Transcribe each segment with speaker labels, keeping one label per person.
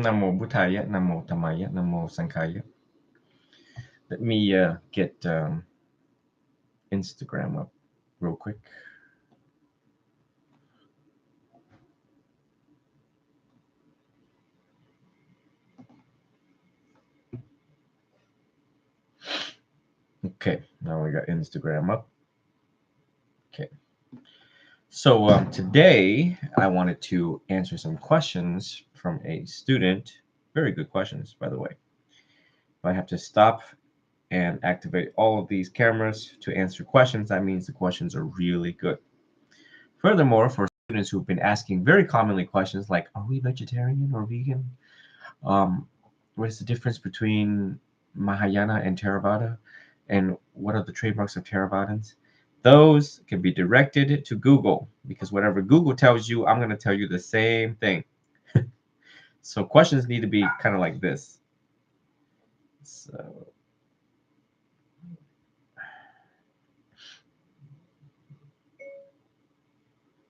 Speaker 1: Namo Buddhaya, Namo Dhammaya, Namo Sankhaya. Let me get Instagram up real quick. Okay, now we got Instagram up. Okay. So today I wanted to answer some questions from a student. Very good questions, by the way. I have to stop and activate all of these cameras to answer questions. That means the questions are really good. Furthermore, for students who've been asking very commonly questions like, are we vegetarian or vegan? What is the difference between Mahayana and Theravada? And what are the trademarks of Theravadans? Those can be directed to Google, because whatever Google tells you, I'm going to tell you the same thing. So questions need to be kind of like this. So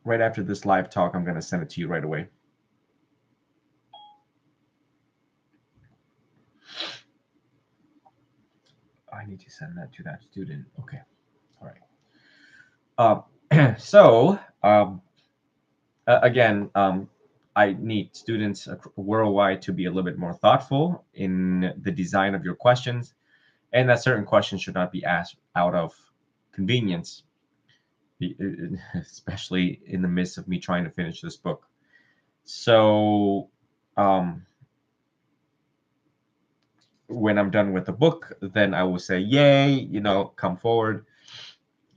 Speaker 1: right after this live talk, I'm going to send it to you right away. I need to send that to that student. Okay. All right. Again, I need students worldwide to be a little bit more thoughtful in the design of your questions, and that certain questions should not be asked out of convenience, especially in the midst of me trying to finish this book. So, when I'm done with the book, then I will say, yay, come forward.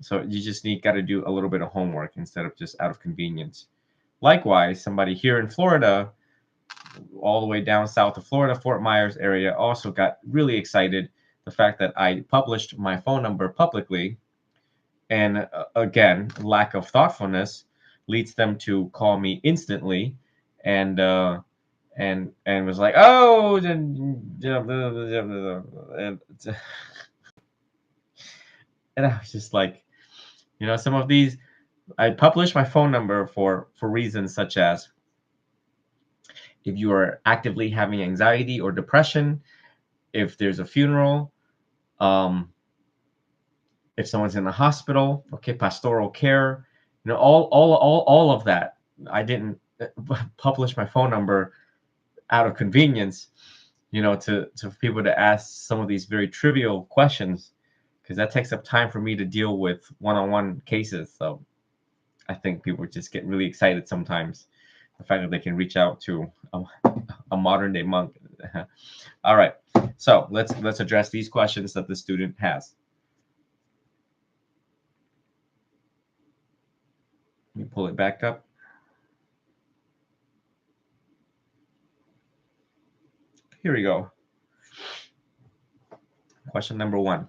Speaker 1: So you just got to do a little bit of homework instead of just out of convenience. Likewise, somebody here in Florida, all the way down south of Florida, Fort Myers area, also got really excited the fact that I published my phone number publicly. And again, lack of thoughtfulness leads them to call me instantly, and was like, oh, and and I was just like, some of these, I published my phone number for reasons such as, if you are actively having anxiety or depression, if there's a funeral, if someone's in the hospital, okay, pastoral care, all of that. I didn't publish my phone number out of convenience, to people to ask some of these very trivial questions, because that takes up time for me to deal with one-on-one cases. So I think people just get really excited sometimes, the fact that they can reach out to a modern day monk. All right, so let's address these questions that the student has. Let me pull it back up. Here we go. Question number 1.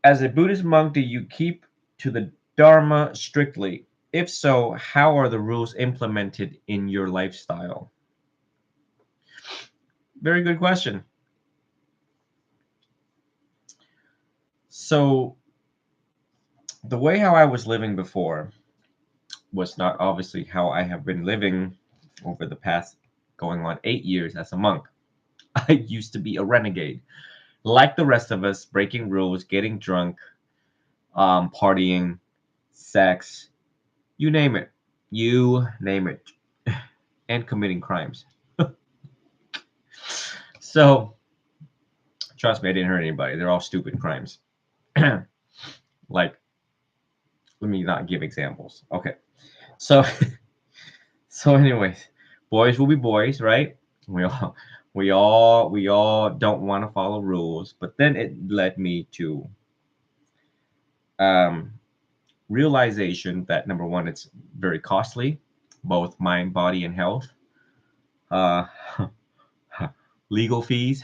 Speaker 1: As a Buddhist monk, do you keep to the Dharma strictly? If so, how are the rules implemented in your lifestyle? Very good question. So the way how I was living before was not obviously how I have been living over the past going on 8 years as a monk. I used to be a renegade, like the rest of us, breaking rules, getting drunk, partying, sex, you name it, and committing crimes. So trust me, I didn't hurt anybody. They're all stupid crimes. Like, let me not give examples. Okay. So anyways, boys will be boys, right? We all don't want to follow rules, but then it led me to realization that, number one, it's very costly, both mind, body, and health. Uh, legal fees.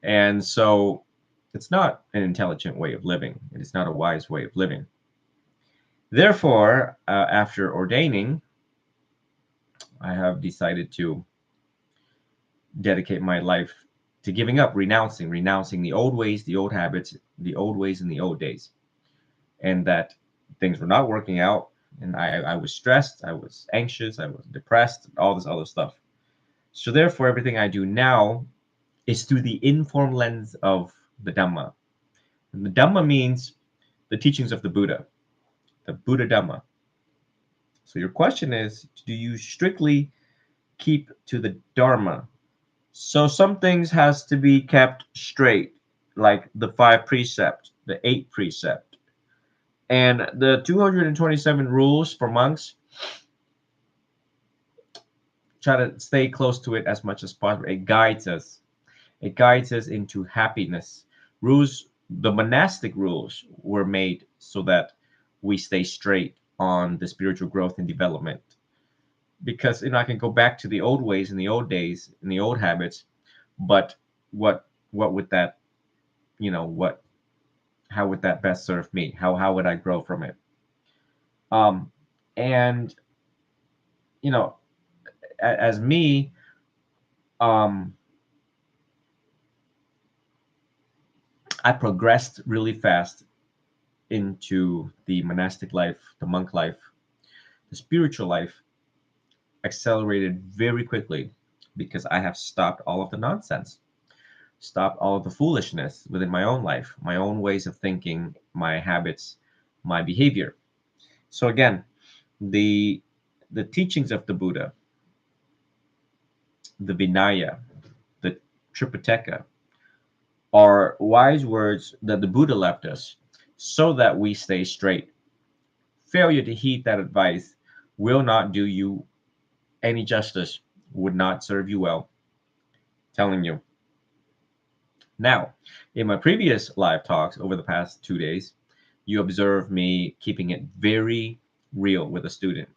Speaker 1: And so it's not an intelligent way of living. It is not a wise way of living. Therefore, after ordaining, I have decided to dedicate my life to giving up, renouncing the old ways, the old habits, the old ways, and the old days. And that things were not working out. And I was stressed, I was anxious, I was depressed, all this other stuff. So therefore, everything I do now is through the informed lens of the Dhamma. And the Dhamma means the teachings of the Buddha Dhamma. So your question is, do you strictly keep to the Dharma? So some things has to be kept straight, like the five precept, the eight precept, and the 227 rules for monks. Try to stay close to it as much as possible. It guides us. It guides us into happiness. Rules, the monastic rules were made so that we stay straight on the spiritual growth and development. Because I can go back to the old ways in the old days, in the old habits, but what would that, what how would that best serve me? How would I grow from it? Um, and you know, as me, um, I progressed really fast into the monastic life, the monk life, the spiritual life accelerated very quickly because I have stopped all of the nonsense, stopped all of the foolishness within my own life, my own ways of thinking, my habits, my behavior. So again, the the teachings of the Buddha, the Vinaya, the Tripitaka, are wise words that the Buddha left us so that we stay straight. Failure to heed that advice will not do you any justice, would not serve you well. Telling you. Now, in my previous live talks over the past 2 days, you observe me keeping it very real with a student.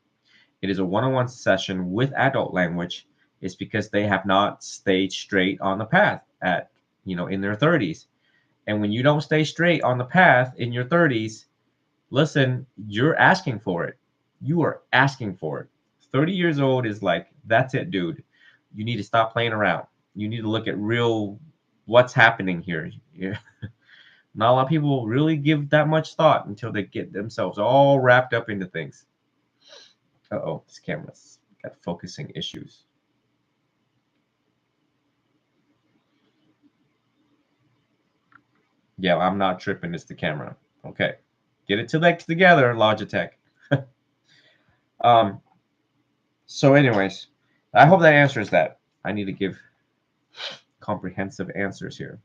Speaker 1: It is a one-on-one session with adult language. It's because they have not stayed straight on the path in their 30s. And when you don't stay straight on the path in your 30s, listen, you're asking for it. You are asking for it. 30 years old is like, that's it, dude. You need to stop playing around. You need to look at real what's happening here. Yeah. Not a lot of people really give that much thought until they get themselves all wrapped up into things. Uh-oh, this camera's got focusing issues. Yeah, I'm not tripping. It's the camera. Okay. Get it together, Logitech. um, so anyways, I hope that answers that. I need to give comprehensive answers here.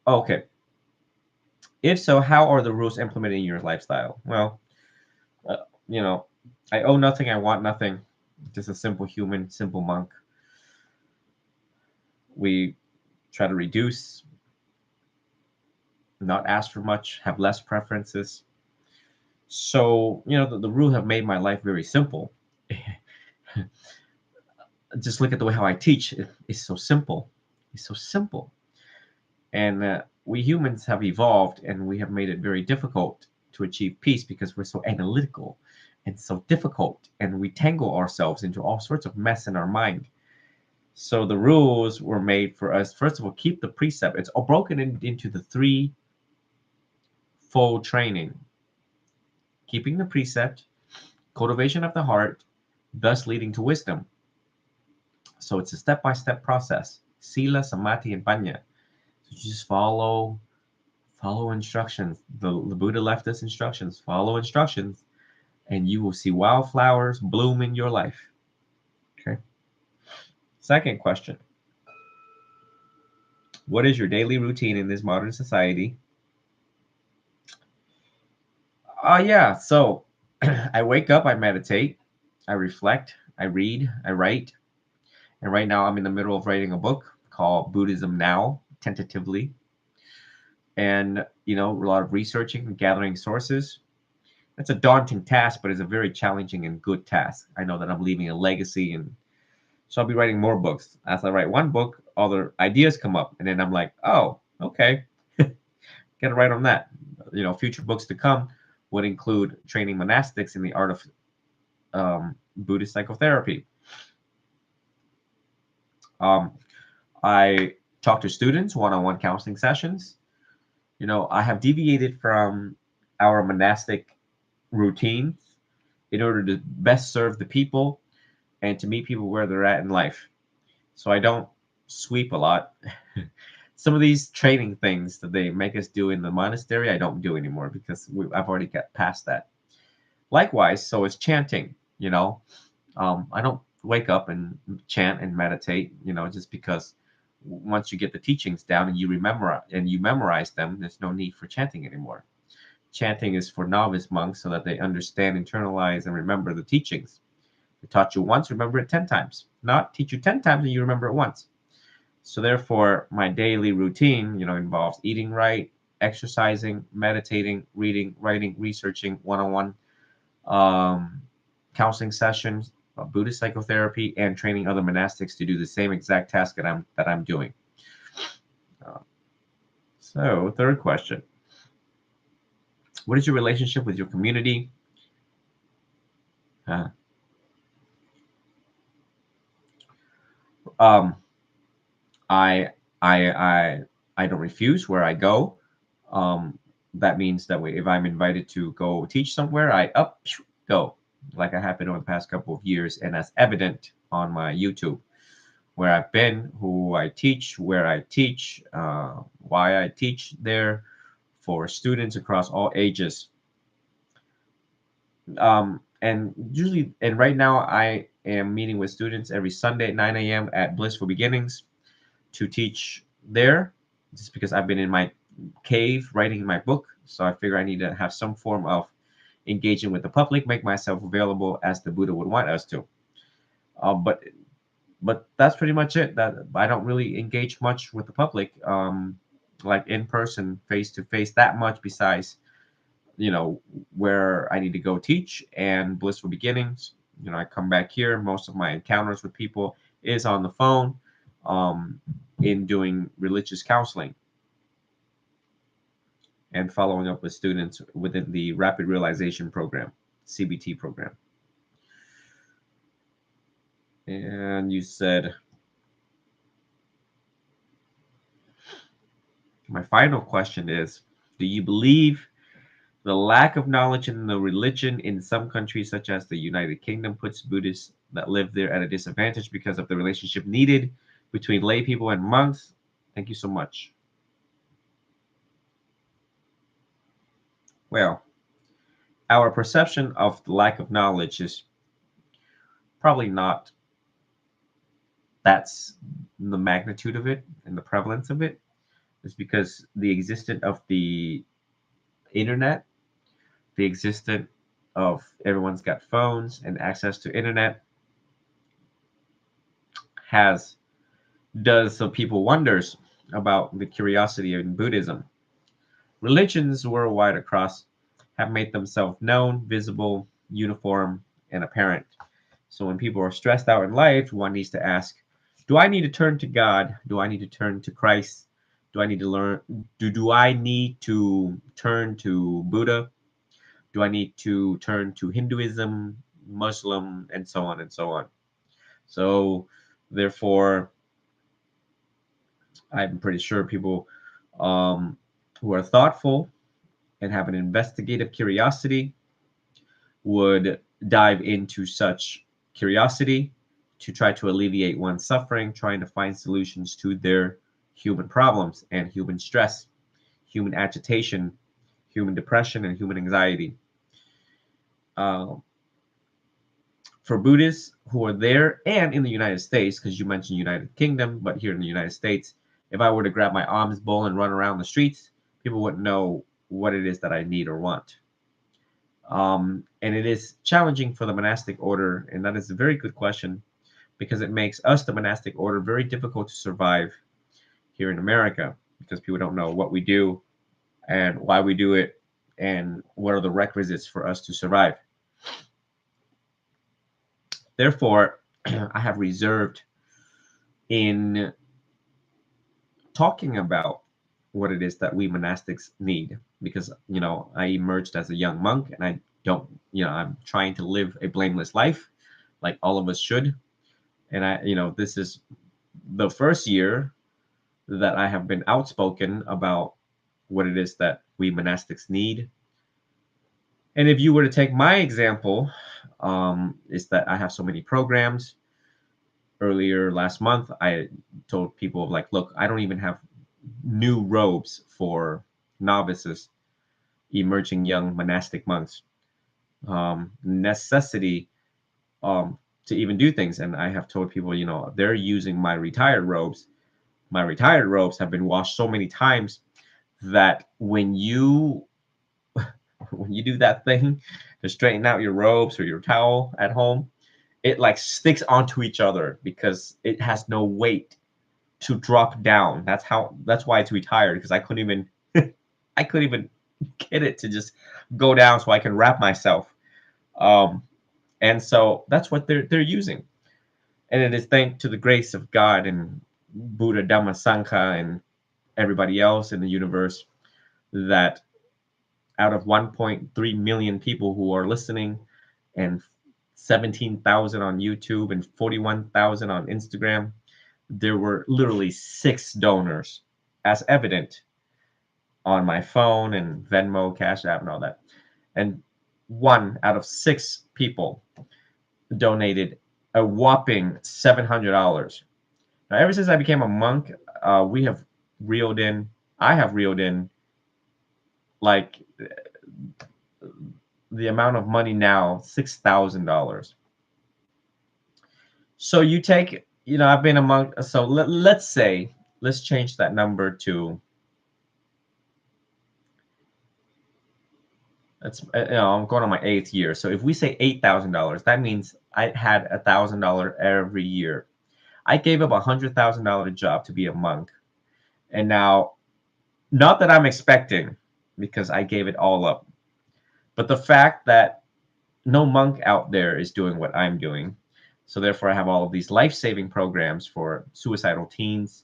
Speaker 1: Okay. If so, how are the rules implemented in your lifestyle? Well, uh, you know, I owe nothing, I want nothing. Just a simple human, simple monk. We try to reduce, not ask for much, have less preferences. So, the rules have made my life very simple. Just look at the way how I teach. It's so simple. It's so simple. And we humans have evolved and we have made it very difficult to achieve peace because we're so analytical and so difficult. And we tangle ourselves into all sorts of mess in our mind. So the rules were made for us, first of all, keep the precept. It's all broken into the threefold training: keeping the precept, cultivation of the heart, thus leading to wisdom. So it's a step-by-step process. Sila, Samadhi, and Panya. So you just follow instructions. The Buddha left us instructions. Follow instructions, and you will see wildflowers bloom in your life. Okay. Second question: what is your daily routine in this modern society? Yeah. So I wake up, I meditate, I reflect, I read, I write. And right now I'm in the middle of writing a book called Buddhism Now, tentatively. And, a lot of researching and gathering sources. It's a daunting task, but it's a very challenging and good task. I know that I'm leaving a legacy, and so I'll be writing more books. As I write one book, other ideas come up, and then I'm like, oh, okay, gotta write on that. Future books to come would include training monastics in the art of Buddhist psychotherapy. Um, I talk to students, one-on-one counseling sessions. I have deviated from our monastic routines in order to best serve the people and to meet people where they're at in life. So I don't sweep a lot. Some of these training things that they make us do in the monastery, I don't do anymore because I've already got past that. Likewise, so is chanting. I don't wake up and chant and meditate. Just because once you get the teachings down and you memorize them, there's no need for chanting anymore. Chanting is for novice monks so that they understand, internalize, and remember the teachings. They taught you once, remember it 10 times. Not teach you 10 times and you remember it once. So therefore, my daily routine, involves eating right, exercising, meditating, reading, writing, researching, one-on-one counseling sessions, Buddhist psychotherapy, and training other monastics to do the same exact task that I'm doing. So, third question: what is your relationship with your community? Uh, um, I I I I don't refuse where I go. Um, that means that if I'm invited to go teach somewhere, I go, like I have been over the past couple of years, and that's evident on my YouTube, where I've been, who I teach, where I teach, why I teach there, for students across all ages. And right now I am meeting with students every Sunday at 9 a.m. at Blissful Beginnings to teach there, just because I've been in my cave writing my book. So I figure I need to have some form of engaging with the public, make myself available as the Buddha would want us to. But that's pretty much it. That I don't really engage much with the public, like in person, face to face, that much. Besides, where I need to go teach and Blissful Beginnings. I come back here. Most of my encounters with people is on the phone, in doing religious counseling and following up with students within the Rapid Realization Program, CBT program. And you said, my final question is, do you believe the lack of knowledge in the religion in some countries, such as the United Kingdom, puts Buddhists that live there at a disadvantage because of the relationship needed between lay people and monks? Thank you so much. Well, our perception of the lack of knowledge is probably not that's the magnitude of it and the prevalence of it. It's because the existence of the internet, the existence of everyone's got phones and access to internet has does some people wonders about the curiosity in Buddhism. Religions worldwide across have made themselves known, visible, uniform, and apparent. So when people are stressed out in life, one needs to ask, do I need to turn to God? Do I need to turn to Christ? Do I need to learn? Do I need to turn to Buddha? Do I need to turn to Hinduism, Muslim, and so on and so on? So therefore, I'm pretty sure people who are thoughtful and have an investigative curiosity would dive into such curiosity to try to alleviate one's suffering, trying to find solutions to their human problems and human stress, human agitation, human depression, and human anxiety. Uh, for Buddhists who are there and in the United States, because you mentioned United Kingdom, but here in the United States, if I were to grab my alms bowl and run around the streets, people wouldn't know what it is that I need or want. And it is challenging for the monastic order, and that is a very good question because it makes us, the monastic order, very difficult to survive here in America because people don't know what we do and why we do it and what are the requisites for us to survive. Therefore, I have reserved in talking about what it is that we monastics need because, I emerged as a young monk and I don't, I'm trying to live a blameless life like all of us should. And this is the first year that I have been outspoken about what it is that we monastics need. And if you were to take my example, is that I have so many programs. Earlier last month, I told people like, look, I don't even have new robes for novices, emerging young monastic monks. Necessity to even do things. And I have told people, they're using my retired robes. My retired robes have been washed so many times that when you do that thing to straighten out your robes or your towel at home, it like sticks onto each other because it has no weight to drop down. That's why it's retired, because I couldn't even get it to just go down so I can wrap myself. Um, and so that's what they're using. And it is thanks to the grace of God and Buddha, Dhamma, Sangha, and everybody else in the universe that out of 1.3 million people who are listening and 17,000 on YouTube and 41,000 on Instagram, there were literally 6 donors, as evident on my phone and Venmo, Cash App, and all that. And 1 out of 6 people donated a whopping $700. Now, ever since I became a monk, we have reeled in, I have reeled in like the amount of money now, $6,000. So you take, I've been a monk. So let's change that number to, I'm going on my 8th year. So if we say $8,000, that means I had $1,000 every year. I gave up $100,000 job to be a monk. And now, not that I'm expecting, because I gave it all up, but the fact that no monk out there is doing what I'm doing. So therefore, I have all of these life-saving programs for suicidal teens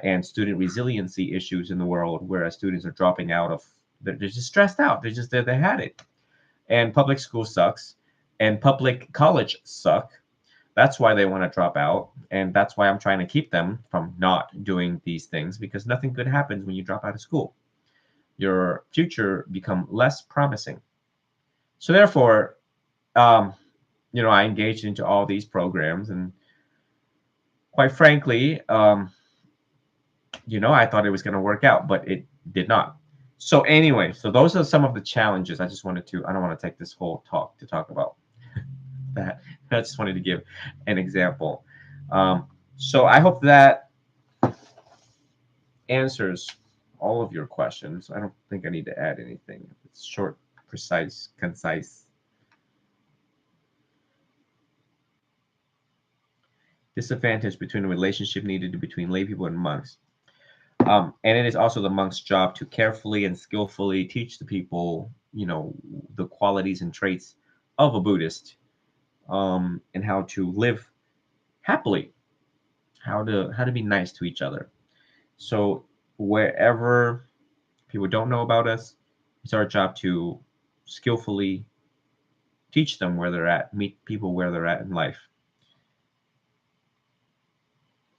Speaker 1: and student resiliency issues in the world, whereas students are dropping out of, they're just stressed out. They had it. And public school sucks, and public college suck. That's why they want to drop out, and that's why I'm trying to keep them from not doing these things, because nothing good happens when you drop out of school. Your future become less promising. So therefore, I engaged into all these programs, and quite frankly, I thought it was going to work out, but it did not. So anyway, so those are some of the challenges. I don't want to take this whole talk to talk about that. I just wanted to give an example. So I hope that answers all of your questions. I don't think I need to add anything. It's short, precise, concise. Disadvantage between the relationship needed between lay people and monks. And it is also the monk's job to carefully and skillfully teach the people, the qualities and traits of a Buddhist, and how to live happily, how to be nice to each other. So wherever people don't know about us, it's our job to skillfully teach them where they're at, meet people where they're at in life.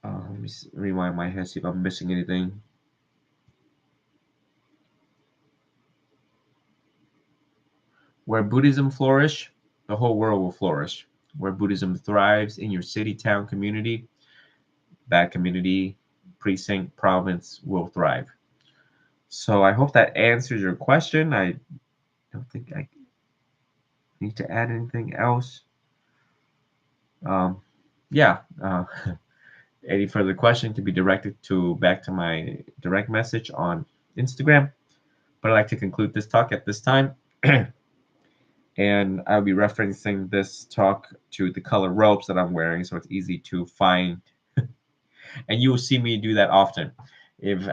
Speaker 1: Let me rewind my head, see if I'm missing anything. Where Buddhism flourish, the whole world will flourish. Where Buddhism thrives in your city, town, community, that community, precinct, province will thrive. So I hope that answers your question. I don't think I need to add anything else. Yeah. Any further question can be directed back to my direct message on Instagram. But I'd like to conclude this talk at this time. And I'll be referencing this talk to the color robes that I'm wearing, so it's easy to find. And you will see me do that often. If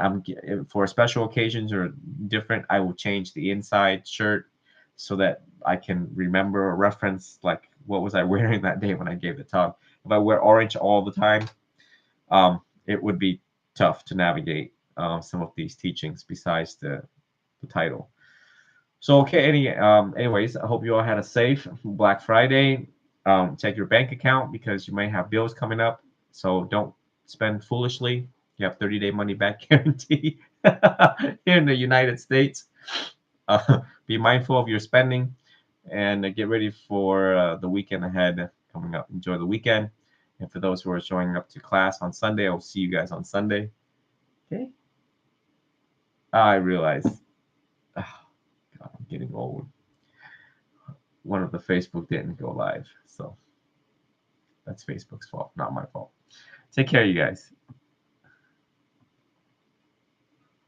Speaker 1: for special occasions or different, I will change the inside shirt so that I can remember or reference, like, what was I wearing that day when I gave the talk. If I wear orange all the time, it would be tough to navigate some of these teachings besides the title. So okay, anyways, I hope you all had a safe Black Friday. Check your bank account because you might have bills coming up. So don't spend foolishly. You have 30-day money back guarantee here in the United States. Be mindful of your spending and get ready for the weekend ahead coming up. Enjoy the weekend. And for those who are showing up to class on Sunday, I'll see you guys on Sunday. Okay. I realize, oh, God, I'm getting old. One of the Facebook didn't go live, so that's Facebook's fault, not my fault. Take care, you guys.